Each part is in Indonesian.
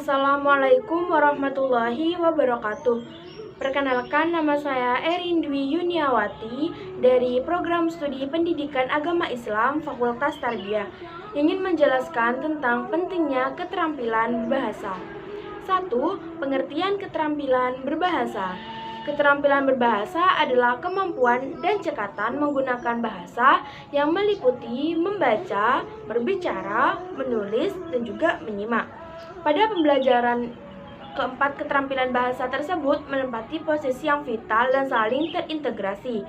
Assalamualaikum warahmatullahi wabarakatuh. Perkenalkan, nama saya Erin Dwi Yuniawati dari Program Studi Pendidikan Agama Islam Fakultas Tarbiyah. Ingin menjelaskan tentang pentingnya keterampilan berbahasa. 1. Pengertian keterampilan berbahasa. Keterampilan berbahasa adalah kemampuan dan cekatan menggunakan bahasa yang meliputi membaca, berbicara, menulis, dan juga menyimak. Pada pembelajaran keempat, keterampilan bahasa tersebut menempati posisi yang vital dan saling terintegrasi.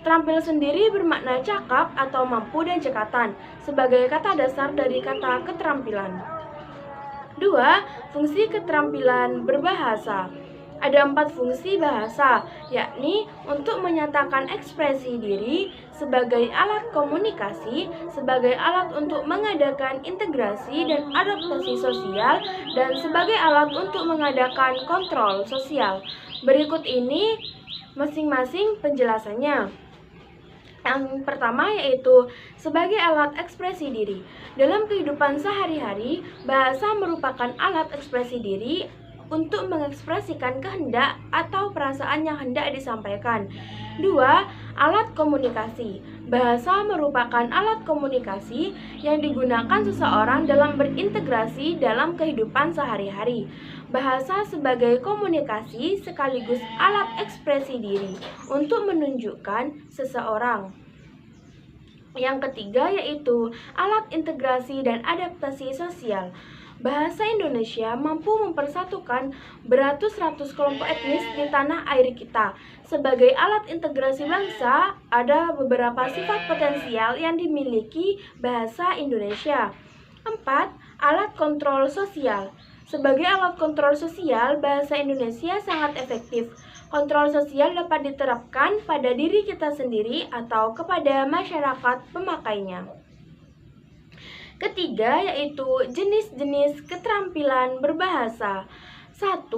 Terampil sendiri bermakna cakap atau mampu dan cekatan sebagai kata dasar dari kata keterampilan. 2. Fungsi keterampilan berbahasa. Ada 4 fungsi bahasa, yakni untuk menyatakan ekspresi diri, sebagai alat komunikasi, sebagai alat untuk mengadakan integrasi dan adaptasi sosial, dan sebagai alat untuk mengadakan kontrol sosial. Berikut ini masing-masing penjelasannya. Yang pertama yaitu sebagai alat ekspresi diri. Dalam kehidupan sehari-hari, bahasa merupakan alat ekspresi diri untuk mengekspresikan kehendak atau perasaan yang hendak disampaikan. 2. Alat komunikasi. Bahasa merupakan alat komunikasi yang digunakan seseorang dalam berintegrasi dalam kehidupan sehari-hari. Bahasa sebagai komunikasi sekaligus alat ekspresi diri untuk menunjukkan seseorang. Yang ketiga yaitu alat integrasi dan adaptasi sosial. Bahasa Indonesia mampu mempersatukan beratus-ratus kelompok etnis di tanah air kita. Sebagai alat integrasi bangsa, ada beberapa sifat potensial yang dimiliki bahasa Indonesia. 4. Alat kontrol sosial. Sebagai alat kontrol sosial, bahasa Indonesia sangat efektif. Kontrol sosial dapat diterapkan pada diri kita sendiri atau kepada masyarakat pemakainya. Ketiga yaitu jenis-jenis keterampilan berbahasa. 1.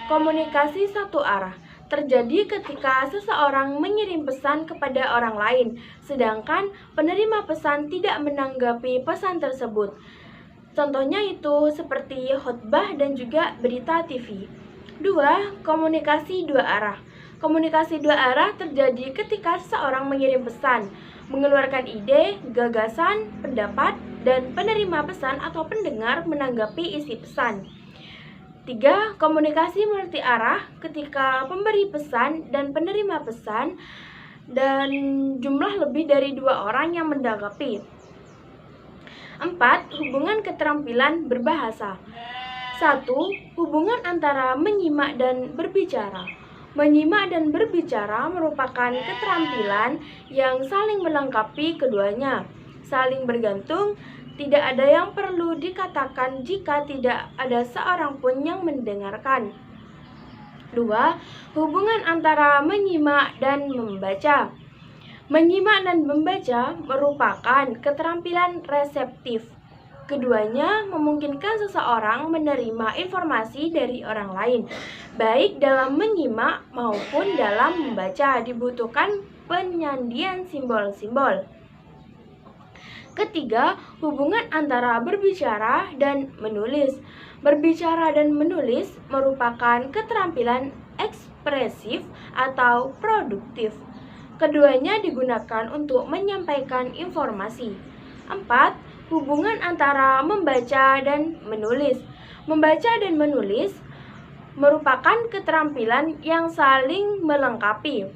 Komunikasi satu arah. Terjadi ketika seseorang mengirim pesan kepada orang lain, sedangkan penerima pesan tidak menanggapi pesan tersebut. Contohnya itu seperti khotbah dan juga berita TV. 2. Komunikasi dua arah. Komunikasi dua arah terjadi ketika seseorang mengirim pesan, mengeluarkan ide, gagasan, pendapat, dan penerima pesan atau pendengar menanggapi isi pesan. 3. Komunikasi multi arah ketika pemberi pesan dan penerima pesan dan jumlah lebih dari 2 orang yang menanggapi. 4. Hubungan keterampilan berbahasa. 1. Hubungan antara menyimak dan berbicara. Menyimak dan berbicara merupakan keterampilan yang saling melengkapi keduanya, saling bergantung. Tidak ada yang perlu dikatakan jika tidak ada seorang pun yang mendengarkan. 2. Hubungan antara menyimak dan membaca. Menyimak dan membaca merupakan keterampilan reseptif. Keduanya memungkinkan seseorang menerima informasi dari orang lain, baik dalam menyimak maupun dalam membaca. Dibutuhkan penyandian simbol-simbol. Ketiga, hubungan antara berbicara dan menulis. Berbicara dan menulis merupakan keterampilan ekspresif atau produktif. Keduanya digunakan untuk menyampaikan informasi. 4. Hubungan antara membaca dan menulis. Membaca dan menulis merupakan keterampilan yang saling melengkapi.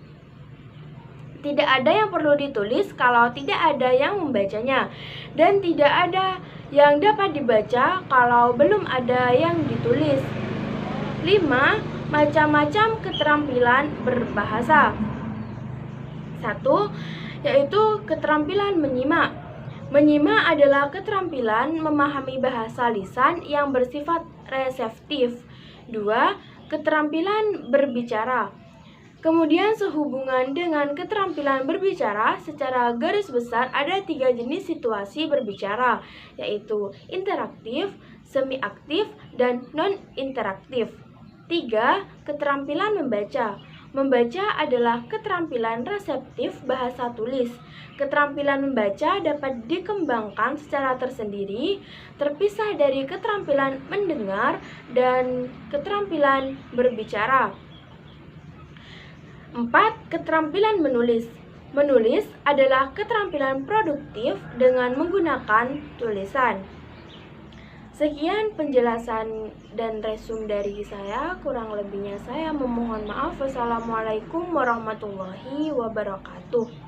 Tidak ada yang perlu ditulis kalau tidak ada yang membacanya, dan tidak ada yang dapat dibaca kalau belum ada yang ditulis. 5. Macam-macam keterampilan berbahasa. 1. Yaitu keterampilan menyimak. Menyimak adalah keterampilan memahami bahasa lisan yang bersifat reseptif. 2. Keterampilan berbicara. Kemudian sehubungan dengan keterampilan berbicara, secara garis besar ada 3 jenis situasi berbicara, yaitu interaktif, semi-aktif, dan non-interaktif. 3. Keterampilan membaca. Membaca adalah keterampilan reseptif bahasa tulis. Keterampilan membaca dapat dikembangkan secara tersendiri, terpisah dari keterampilan mendengar dan keterampilan berbicara. 4. Keterampilan menulis. Menulis adalah keterampilan produktif dengan menggunakan tulisan. Sekian penjelasan dan resume dari saya, kurang lebihnya saya memohon maaf. Wassalamualaikum warahmatullahi wabarakatuh.